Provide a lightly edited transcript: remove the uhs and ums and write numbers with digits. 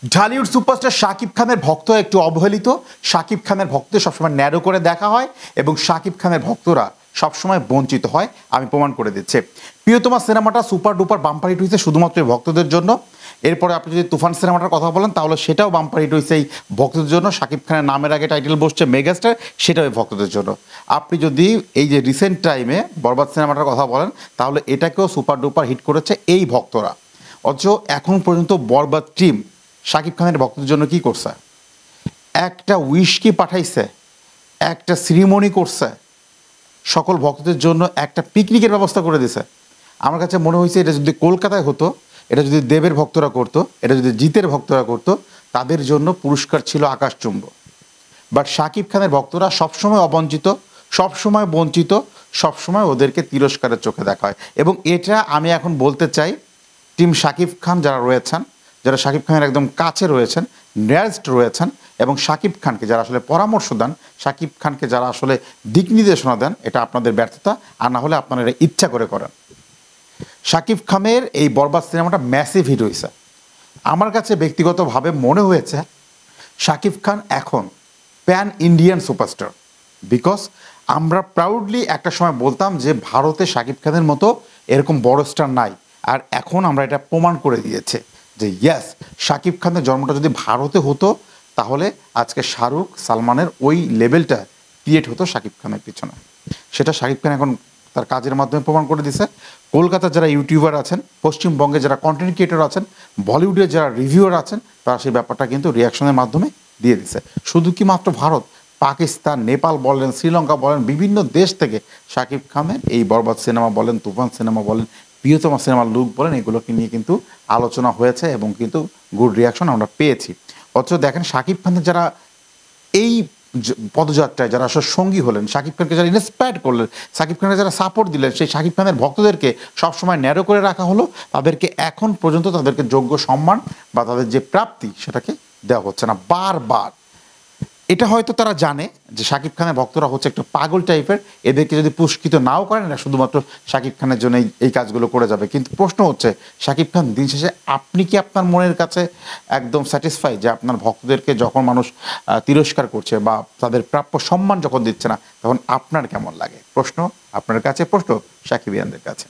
Dhallywood superstar Shakib খানের ভক্ত একটু অবহেলিত। শাকিব খানের ভক্তদের সবসময় ন্যারো করে দেখা হয় এবং শাকিব খানের ভক্তরা সবসময় বঞ্চিত হয়। আমি প্রমাণ করে দিচ্ছি। প্রিয়তমা সিনেমাটা সুপার ডুপার বাম্পার হিট হয়েছে শুধুমাত্র ভক্তদের জন্য। এরপরে আপনি যদি তুফান সিনেমাটার কথা বলেন তাহলে সেটাও বাম্পার হিট হয়েছে এই ভক্তদের জন্য। শাকিব খানের নামের আগে টাইটেল বসছে মেগাস্টার, সেটাও এই ভক্তদের জন্য। আপনি যদি এই যে রিসেন্ট টাইমে বরবাদ সিনেমাটার কথা বলেন তাহলে এটাকেও সুপার ডুপার হিট করেছে এই ভক্তরা। অথচ এখন পর্যন্ত বরবাদ টিম শাকিব খানের ভক্তদের জন্য কি করছে? একটা উইশ কি পাঠাইছে, একটা সিরিমনি করছে, সকল ভক্তদের জন্য একটা পিকনিকের ব্যবস্থা করে দিছে। আমার কাছে মনে হয়েছে এটা যদি কলকাতায় হতো, এটা যদি দেবের ভক্তরা করতো, এটা যদি জিতের ভক্তরা করতো, তাদের জন্য পুরস্কার ছিল আকাশচুম্ব। বাট শাকিব খানের ভক্তরা সবসময় অবঞ্চিত, সবসময় বঞ্চিত, সবসময় ওদেরকে তিরস্কারের চোখে দেখা হয়। এবং এটা আমি এখন বলতে চাই, টিম শাকিব খান যারা রয়েছেন, যারা শাকিব খানের একদম কাছে রয়েছেন, নিয়ারেস্ট রয়েছেন, এবং শাকিব খানকে যারা আসলে পরামর্শ দেন, শাকিব খানকে যারা আসলে দিক নির্দেশনা দেন, এটা আপনাদের ব্যর্থতা, আর না হলে আপনারা এটা ইচ্ছা করে করেন। শাকিব খানের এই বরবাদ সিনেমাটা ম্যাসিভ হিট হয়েছে। আমার কাছে ব্যক্তিগতভাবে মনে হয়েছে শাকিব খান এখন প্যান ইন্ডিয়ান সুপারস্টার। বিকজ আমরা প্রাউডলি একটা সময় বলতাম যে ভারতে শাকিব খানের মতো এরকম বড় স্টার নাই, আর এখন আমরা এটা প্রমাণ করে দিয়েছে যে ইয়েস, শাকিব খানের জন্মটা যদি ভারতে হতো তাহলে আজকে শাহরুখ সালমানের ওই লেভেলটা ক্রিয়েট হতো শাকিব খানের পিছনে। সেটা শাকিব খান এখন তার কাজের মাধ্যমে প্রমাণ করে দিছে। কলকাতার যারা ইউটিউবার আছেন, পশ্চিমবঙ্গে যারা কন্টেন্ট ক্রিয়েটর আছেন, বলিউডের যারা রিভিউয়ার আছেন, তারা সেই ব্যাপারটা কিন্তু রিয়াকশনের মাধ্যমে দিয়ে দিছে। শুধু কি মাত্র ভারত, পাকিস্তান, নেপাল বলেন, শ্রীলঙ্কা বলেন, বিভিন্ন দেশ থেকে শাকিব খানের এই বরবাদ সিনেমা বলেন, তুফান সিনেমা বলেন, প্রিয়তমা সিনেমার লুক বলেন, এগুলোকে নিয়ে কিন্তু আলোচনা হয়েছে এবং কিন্তু গুড রিয়াকশন আমরা পেয়েছি। অথচ দেখেন শাকিব খানের যারা এই পদযাত্রায় যারা আসলে সঙ্গী হলেন, শাকিব খানকে যারা ইন্সপায়ার করলেন, শাকিব খানকে যারা সাপোর্ট দিলেন, সেই শাকিব খানের ভক্তদেরকে সবসময় ন্যারো করে রাখা হলো। তাদেরকে এখন পর্যন্ত তাদেরকে যোগ্য সম্মান বা তাদের যে প্রাপ্তি সেটাকে দেওয়া হচ্ছে না। বারবার এটা হয়তো তারা জানে যে শাকিব খানের ভক্তরা হচ্ছে একটু পাগল টাইপের, এদেরকে যদি পুরস্কৃত নাও করেন না শুধুমাত্র শাকিব খানের জন্য এই কাজগুলো করে যাবে। কিন্তু প্রশ্ন হচ্ছে শাকিব খান দিন শেষে আপনি কি আপনার মনের কাছে একদম স্যাটিসফাই যে আপনার ভক্তদেরকে যখন মানুষ তিরস্কার করছে বা তাদের প্রাপ্য সম্মান যখন দিচ্ছে না, তখন আপনার কেমন লাগে? প্রশ্ন আপনার কাছে, প্রশ্ন সাকিবিয়ানদের কাছে।